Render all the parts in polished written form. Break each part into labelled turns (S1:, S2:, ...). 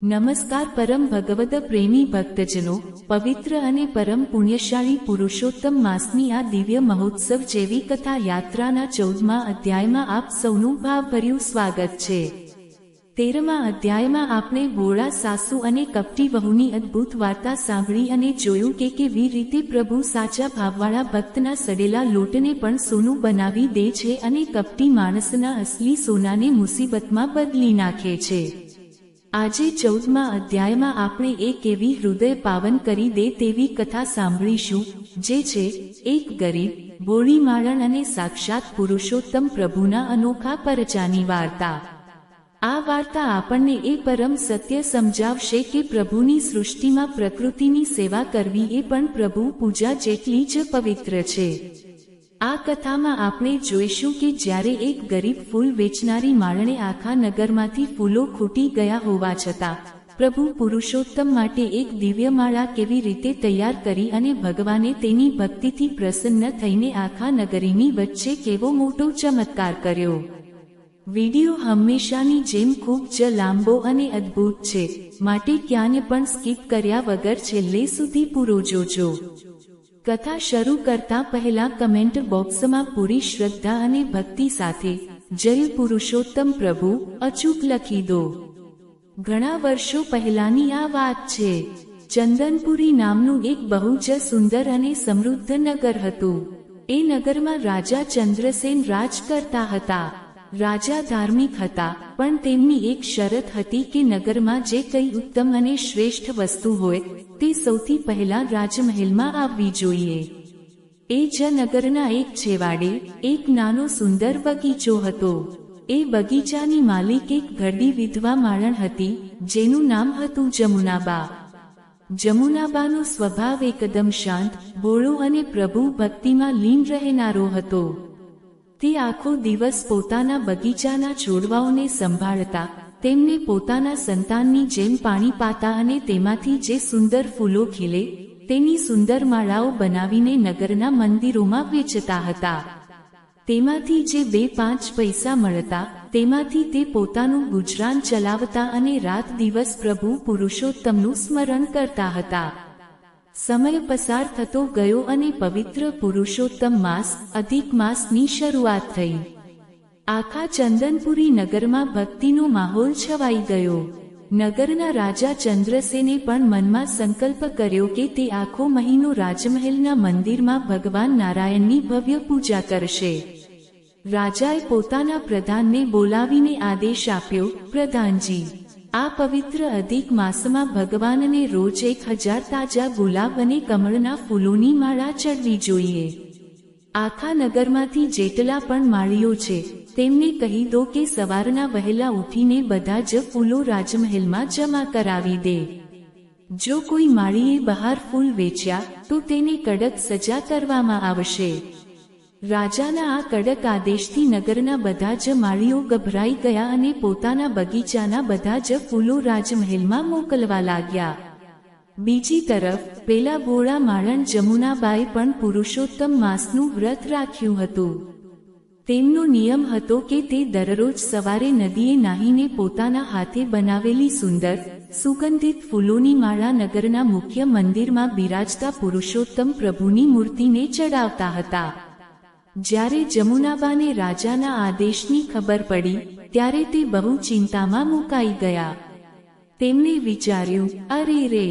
S1: નમસ્કાર પરમ ભગવદ પ્રેમી ભક્તજનો, પવિત્ર અને પરમ પુણ્યશાળી પુરુષોત્તમ માસની આ દિવ્ય મહોત્સવ જેવી કથા યાત્રાના 14મા અધ્યાયમાં આપ સૌનું ભાવભર્યું સ્વાગત છે। 13મા અધ્યાયમાં આપણે ભોળા સાસુ અને કપટી વહુની અદ્ભુત વાર્તા સાંભળી અને જોયું કે કેવી રીતે પ્રભુ સાચા ભાવવાળા ભક્તના સડેલા લોટને પણ સોનું બનાવી દે છે અને કપટી માણસના અસલી સોનાને મુસીબતમાં બદલી નાખે છે। આજે 14મા અધ્યાયમાં આપણે એક એવી હૃદય પાવન કરી દે તેવી કથા સાંભળીશું, જે છે એક ગરીબ, ભોળી માણસ અને સાક્ષાત પુરુષોત્તમ પ્રભુના અનોખા પરચાની વાર્તા। આ વાર્તા આપણને એ પરમ સત્ય સમજાવશે કે પ્રભુની સૃષ્ટિમાં પ્રકૃતિની સેવા કરવી એ પણ પ્રભુ પૂજા જેટલી જ પવિત્ર છે। આ કથામાં આપણે જોઈશું કે જ્યારે એક ગરીબ ફૂલ વેચનારી માણસે આખા નગરમાંથી ફૂલો ખૂટી ગયા હોવા છતાં પ્રભુ પુરુષોત્તમ માટે એક દિવ્ય માળા કેવી રીતે તૈયાર કરી અને ભગવાને તેની ભક્તિથી પ્રસન્ન થઈને આખા નગરીની વચ્ચે કેવો મોટો ચમત્કાર કર્યો। વિડિયો હંમેશાની જેમ ખૂબ જ લાંબો અને અદ્ભુત છે, માટે ક્યાંય પણ સ્કીપ કર્યા વગર છેલ્લે સુધી પૂરો જોજો। કથા શરૂ કરતા પહેલા કમેન્ટ બોક્સમાં પૂરી શ્રદ્ધા અને ભક્તિ સાથે જય પુરુષોત્તમ પ્રભુ અચૂક લખી દો। ઘણા વર્ષો પહેલાની આ વાત છે। ચંદનપુરી નામનું એક બહુ જ સુંદર અને સમૃદ્ધ નગર હતું। એ નગરમાં રાજા ચંદ્રસેન રાજ કરતા હતા। રાજા ધાર્મિક હતા, પણ તેમની એક શરત હતી કે નગરમાં જે કંઈ ઉત્તમ અને શ્રેષ્ઠ વસ્તુ હોય તે સૌથી પહેલા રાજમહેલમાં આવવી જોઈએ। એ જ નગરના એક છેવાડે એક નાનો સુંદર બગીચો હતો। એ બગીચાની માલિક એક ઘરડી વિધવા માણસ હતી, જેનું નામ હતું જમુનાબા। જમુનાબાનો સ્વભાવ એકદમ શાંત, ભોળો અને પ્રભુ ભક્તિમાં લીન રહેનારો હતો। તે આખો દિવસ પોતાના બગીચાના છોડવાઓને સંભાળતા, તેમને પોતાના સંતાનની જેમ પાણી પાતા અને તેમાંથી જે સુંદર ફૂલો ખીલે તેની સુંદર માળાઓ બનાવીને નગરના મંદિરોમાં વેચતા હતા। તેમાંથી જે 2-5 પૈસા મળતા તેમાંથી તે પોતાનું ગુજરાન ચલાવતા અને રાત દિવસ પ્રભુ પુરુષોત્તમનું સ્મરણ કરતા હતા। સમય પસાર થતો ગયો અને પવિત્ર પુરુષોત્તમ માસ અધિક માસની શરૂઆત થઈ। આખા ચંદનપુરી નગરમાં ભક્તિનો માહોલ છવાઈ ગયો। નગરના રાજા ચંદ્રસેને પણ મનમાં સંકલ્પ કર્યો કે તે આખો મહિનો રાજમહેલના મંદિરમાં ભગવાન નારાયણની ભવ્ય પૂજા કરશે। રાજાએ પોતાના પ્રધાનને બોલાવીને આદેશ આપ્યો, પ્રધાનજી, આ પવિત્ર અધિક માસમાં ભગવાનને રોજ 1000 તાજા ગુલાબ અને કમળના ફૂલોની માળા ચડવી જોઈએ। આખા નગરમાંથી જેટલા પણ માળીઓ છે તેમને કહી દો કે સવારના વહેલા ઉઠીને બધા જ ફૂલો રાજમહેલમાં જમા કરાવી દે। જો કોઈ માળીએ બહાર ફૂલ વેચ્યા તો તેને કડક સજા કરવામાં આવશે। રાજાના આ કડક આદેશથી નગરના બધા જ માળીઓ ગભરાઈ ગયા અને પોતાના બગીચાના બધા જ ફૂલો રાજમહેલમાં મોકલવા લાગ્યા। બીજી તરફ પેલા ભોળા માણસ જમુનાબાએ પણ પુરુષોત્તમ માસનું વ્રત રાખ્યું હતું। તેમનો નિયમ હતો કે તે દરરોજ સવારે નદીએ નાહીને પોતાના હાથે બનાવેલી સુંદર, સુગંધિત ફૂલોની માળા નગરના મુખ્ય મંદિરમાં બિરાજતા પુરુષોત્તમ પ્રભુની મૂર્તિને ચડાવતા હતા। જ્યારે જમુનાબાને રાજાના આદેશની ખબર પડી ત્યારે તે બહુ ચિંતામાં મુકાઈ ગયા। તેમણે વિચાર્યું, અરે રે,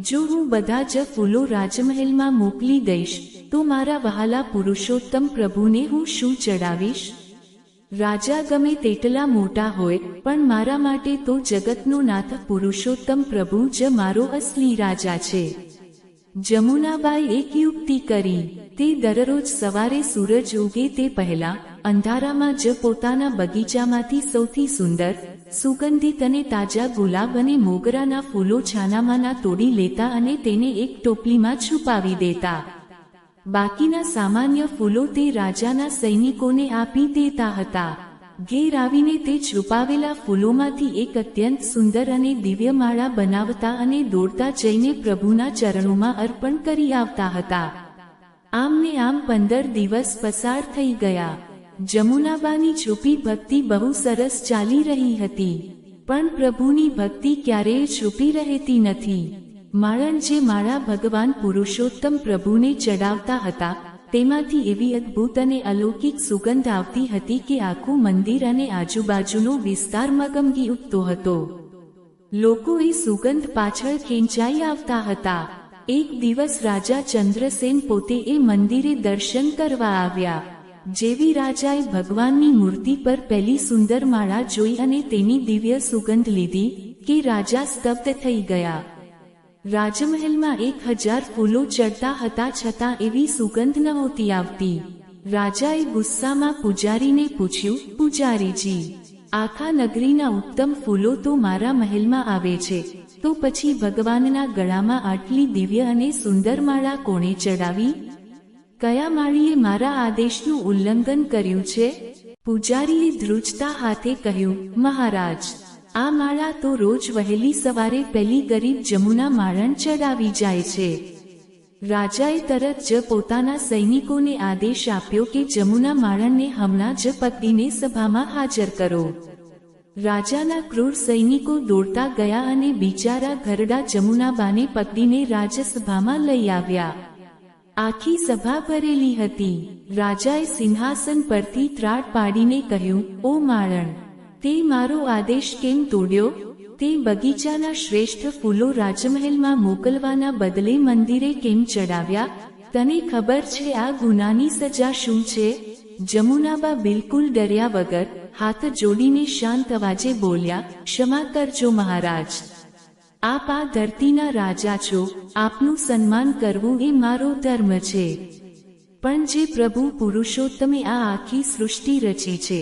S1: જો હું બધા જ ફૂલો રાજમહેલમાં મોકલી દઈશ તો મારા વહાલા પુરુષોત્તમ પ્રભુને હું શું ચડાવીશ? રાજા ગમે તેટલા મોટા હોય, પણ મારા માટે તો જગતનો નાથ પુરુષોત્તમ પ્રભુ જ મારો અસલી રાજા છે। જમુનાબાએ એક યુક્તિ કરી। તે દરરોજ સવારે સૂરજ ઉગે તે પહેલા અંધારામાં જ પોતાના બગીચામાંથી સૌથી સુંદર, સુગંધિત અને તાજા ગુલાબ અને મોગરાના ફૂલો છાનામાના તોડી લેતા અને તેને એક ટોપલીમાં છુપાવી દેતા। બાકીના સામાન્ય ફૂલો તે રાજાના સૈનિકોને આપી દેતા હતા। ઘેર આવીને તે છુપાવેલા ફૂલોમાંથી એક અત્યંત સુંદર અને દિવ્ય માળા બનાવતા અને દોડતા જઈને પ્રભુના ચરણોમાં અર્પણ કરી આવતા હતા। આમ ને આમ 15 દિવસ પસાર થઈ ગયા। જમુનાબાની છુપી ભક્તિ બહુ સરસ ચાલી રહી હતી। પણ પ્રભુની ભક્તિ ક્યારેય છુપી રહેતી નથી. માળણ જે માળા ભગવાન પુરુષોત્તમ પ્રભુને ચડાવતા હતા, તેમાંથી એવી અદ્ભુત અને અલૌકિક સુગંધ આવતી હતી કે આખું મંદિર અને આજુબાજુનો વિસ્તાર મગમગી ઉઠતો હતો. લોકો એ સુગંધ પાછળ ખેંચાઈ આવતા હતા. એક દિવસ રાજા ચંદ્રસેન પોતે એ મંદિરે દર્શન કરવા આવ્યા. જેવી રાજાએ ભગવાનની મૂર્તિ પર પહેલી સુંદર માળા જોઈ અને તેની દિવ્ય સુગંધ લીધી કે રાજા સ્તબ્ધ થઈ ગયા. રાજમહેલમાં 1000 ફૂલો ચડતા હતા, છતાં એવી સુગંધ નહોતી આવતી. રાજાએ ગુસ્સામાં પૂજારીને પૂછ્યું, પૂજારીજી, આખા નગરીના ઉત્તમ ફૂલો તો મારા મહેલમાં આવે છે, તો પછી ભગવાનના ગળામાં આટલી દિવ્ય અને સુંદર માળા કોણે ચડાવી? કયા માળીએ મારા આદેશનું ઉલ્લંઘન કર્યું છે? પૂજારીએ ધ્રુજતા હાથે કહ્યું, મહારાજ, આ માળા તો રોજ વહેલી સવારે પેલી ગરીબ જમુના માળણ ચડાવી જાય છે. રાજાએ તરત જ પોતાના સૈનિકોને આદેશ આપ્યો કે જમુના માળણને હમણાં જ પકડીને સભામાં હાજર કરો. રાજાના ક્રૂર સૈનિકો દોડતા ગયા અને બિચારા ઘરડા જમુનાબાને પકડીને રાજસભામાં લઈ આવ્યા. આખી સભા ભરેલી હતી. રાજાએ સિંહાસન પરથી ત્રાડ પાડીને કહ્યું, ઓ માળણ, તે મારો આદેશ કેમ તોડ્યો? તે બગીચાના શ્રેષ્ઠ ફૂલો રાજમહેલમાં મોકલવાના બદલે મંદિરે કેમ ચડાવ્યા? તને ખબર છે આ ગુનાની સજા શું છે? જમુનાબા બિલકુલ ડર્યા વગર હાથ જોડીને શાંત અવાજે બોલ્યા, ક્ષમા કરજો મહારાજ, આપ આ ધરતીના રાજા છો, આપનું સન્માન કરવું એ મારો ધર્મ છે. પણ જે પ્રભુ પુરુષોત્તમે આ આખી સૃષ્ટિ રચી છે,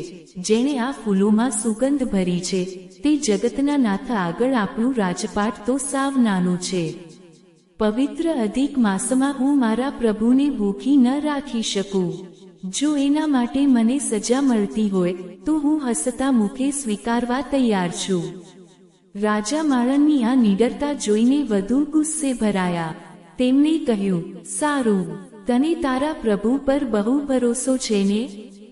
S1: જેણે આ ફૂલોમાં સુગંધ ભરી છે, તે જગતના નાથ આગળ આપણું રાજપાટ તો સાવ નાનું છે. પવિત્ર અધિક માસમાં હું મારા પ્રભુને ભૂખી ન રાખી શકું. જો એના માટે મને સજા મળતી હોય તો હું હસતા મુખે સ્વીકારવા તૈયાર છું. રાજા માળણની આ નિડરતા જોઈને વધુ ગુસ્સે ભરાયા. તેમણે કહ્યું, સારું, તને તારા પ્રભુ પર બહુ ભરોસો છે ને?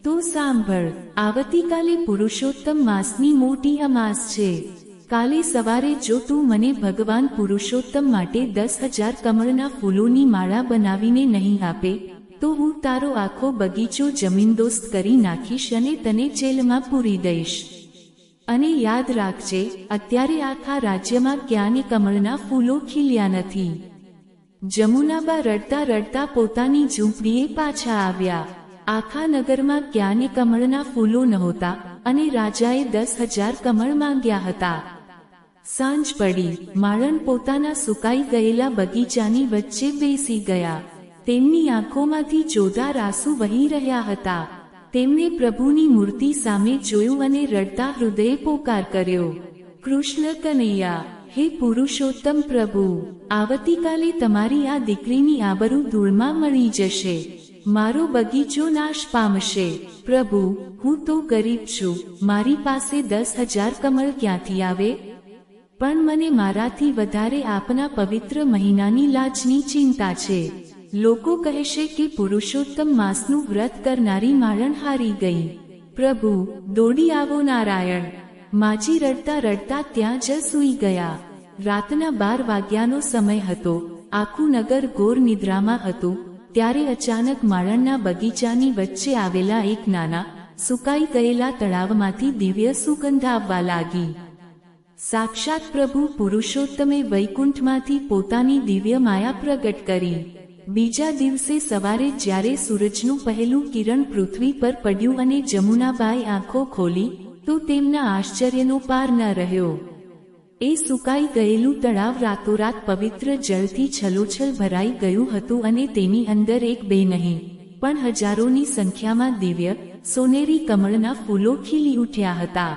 S1: તો સાંભળ, આવતીકાલે પુરુષોત્તમ માસની મોટી અમાસ છે. કાલે સવારે જો તું મને ભગવાન પુરુષોત્તમ માટે 10,000 કમળના ફૂલોની માળા બનાવીને નહીં આપે, તો હું તારો આખો બગીચો જમીનદોસ્ત કરી નાખીશ અને તને જેલમાં પૂરી દઈશ. અને યાદ રાખજે, અત્યારે આખા રાજ્યમાં ક્યાંય કમળના ફૂલો ખીલ્યા નથી. જમુનાબા રડતા રડતા પોતાની ઝૂંપડીએ પાછા આવ્યા. આખા નગરમાં ક્યાંય કમળના ફૂલો નહોતા અને રાજાએ 10,000 કમળ માંગ્યા હતા. સાંજ પડી. માળણ પોતાના સુકાઈ ગયેલા બગીચાની વચ્ચે બેસી ગયા. તેમની આંખોમાંથી જોરદાર આંસુ વહી રહ્યા હતા. તેમણે પ્રભુની મૂર્તિ સામે જોયું અને રડતા હૃદયે પોકાર કર્યો, કૃષ્ણ કનૈયા, હે પુરુષોત્તમ પ્રભુ, આવતીકાલે તમારી આ દીકરીની આબરૂ ધૂળમાં મળી જશે. મારો બગીચો નાશ પામશે. પ્રભુ, હું તો ગરીબ છું, મારી પાસે 10,000 કમળ ક્યાંથી આવે? પણ મને મારાથી વધારે આપના પવિત્ર મહિનાની લાજની ચિંતા છે. લોકો કહેશે કે પુરુષોત્તમ માસનું વ્રત કરનારી માળણ હારી ગઈ. પ્રભુ, દોડી આવો નારાયણ. માજી રડતા રડતા ત્યાં જ સૂઈ ગયા. રાતના 12 વાગ્યાનો સમય હતો. આખું નગર ઘોર નિદ્રામાં હતું. ત્યારે અચાનક માળણના બગીચાની વચ્ચે આવેલા એક નાના સુકાઈ ગયેલા તળાવમાંથી દિવ્ય સુગંધ આવવા લાગી. સાક્ષાત પ્રભુ પુરુષોત્તમે વૈકુંઠમાંથી પોતાની દિવ્ય માયા પ્રગટ કરી. બીજા દિવસે સવારે જ્યારે સૂરજનું પહેલું કિરણ પૃથ્વી પર પડ્યું અને જમુનાબાઈ આંખો ખોલી, તો તેમના આશ્ચર્યનો પાર ન રહ્યો. એ સુકાઈ ગયેલું તળાવ રાતોરાત પવિત્ર જળથી છલોછલ ભરાઈ ગયું હતું અને તેની અંદર એક બે નહીં, પણ હજારોની સંખ્યામાં દિવ્ય સોનેરી કમળના ફૂલો ખીલી ઉઠ્યા હતા.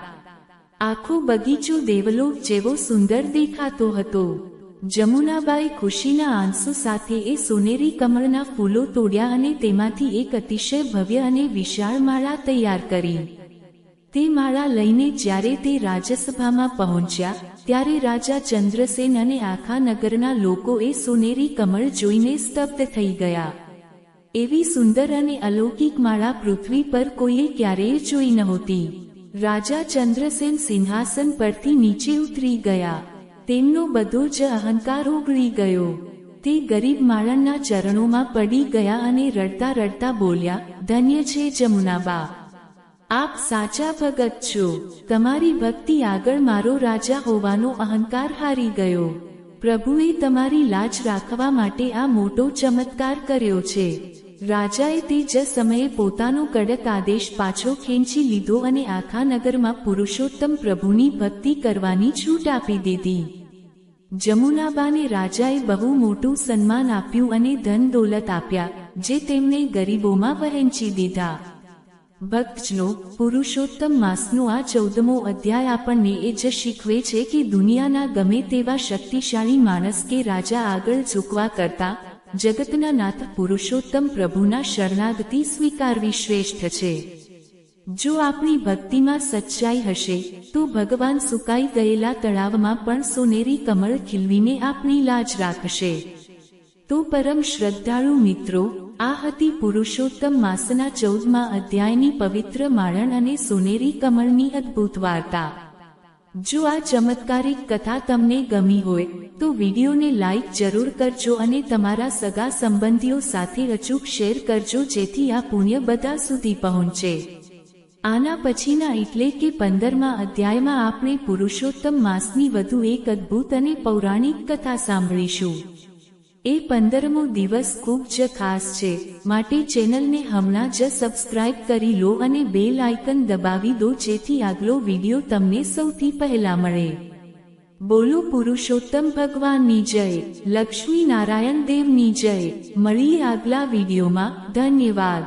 S1: આખો બગીચો દેવલોક જેવો સુંદર દેખાતો હતો. જમુનાબાઈ ખુશીના આંસુ સાથે એ સોનેરી કમળના ફૂલો તોડ્યા અને તેમાંથી એક અતિશય ભવ્ય અને વિશાળ માળા તૈયાર કરી. તે માળા લઈને જ્યારે તે રાજસભામાં પહોંચ્યા, ત્યારે રાજા ચંદ્રસેન અને આખા નગરના લોકો એ સોનેરી કમળ જોઈને સ્તબ્ધ થઈ ગયા. એવી સુંદર અને અલૌકિક માળા પૃથ્વી પર કોઈએ ક્યારેય જોઈ નહોતી. રાજા ચંદ્રસેન સિંહાસન પરથી નીચે ઉતરી ગયા. તેમનો બધો જ અહંકાર ઓગળી ગયો. તે ગરીબ માણસના ચરણોમાં પડી ગયા અને રડતા રડતા બોલ્યા, ધન્ય છે જમુનાબા, આપ સાચા ભગત છો. તમારી ભક્તિ આગળ મારો રાજા હોવાનો અહંકાર હારી ગયો. પ્રભુએ તમારી લાજ રાખવા માટે આ મોટો ચમત્કાર કર્યો છે. રાજાએ તે જ સમયે પોતાનો કડક આદેશ પાછો ખેંચી લીધો અને આખા નગરમાં પુરુષોત્તમ પ્રભુની ભક્તિ કરવાની છૂટ આપી દીધી. જમુનાબાને રાજાએ બહુ મોટું સન્માન આપ્યું અને ધન દોલત આપ્યા, જે તેમણે ગરીબોમાં વહેંચી દીધા. ભક્તજનો, પુરુષોત્તમ માસનો આ 14મો અધ્યાય આપણને એ જ શીખવે છે કે દુનિયાના ગમે તેવા શક્તિશાળી માણસ કે રાજા આગળ ઝૂકવા કરતા જગતના નાથ પુરુષોત્તમ પ્રભુના શરણાગતિ સ્વીકારવી શ્રેષ્ઠ છે. જો આપણી ભક્તિમાં સચ્ચાઈ હશે તો ભગવાન સુકાઈ ગયેલા તળાવમાં પણ સોનેરી કમળ ખીલવીને આપણી લાજ રાખશે. તો પરમ શ્રદ્ધાળુ મિત્રો, આ હતી પુરુષોત્તમ માસના 14મા અધ્યાયની પવિત્ર માળણ અને સોનેરી કમળની અદ્ભુત વાર્તા. જો આ ચમત્કારિક કથા તમને ગમી હોય તો વિડીયોને લાઈક જરૂર કરજો અને તમારા સગા સંબંધીઓ સાથે અચૂક શેર કરજો, જેથી આ પુણ્ય બધા સુધી પહોંચે. આના પછીના એટલે કે 15મા અધ્યાયમાં આપણે પુરુષોત્તમ માસની વધુ એક અદ્ભુત અને પૌરાણિક કથા સાંભળીશું. એ 15મો દિવસ ખૂબ જ ખાસ છે, માટે ચેનલને હમણાં જ સબસ્ક્રાઇબ કરી લો અને બેલ આઇકન દબાવી દો, જેથી આગલો વિડીયો તમને સૌથી પહેલા મળે. બોલો પુરુષોત્તમ ભગવાનની જય, લક્ષ્મી નારાયણ દેવની જય. મળીએ આગલા વિડીયોમાં. ધન્યવાદ.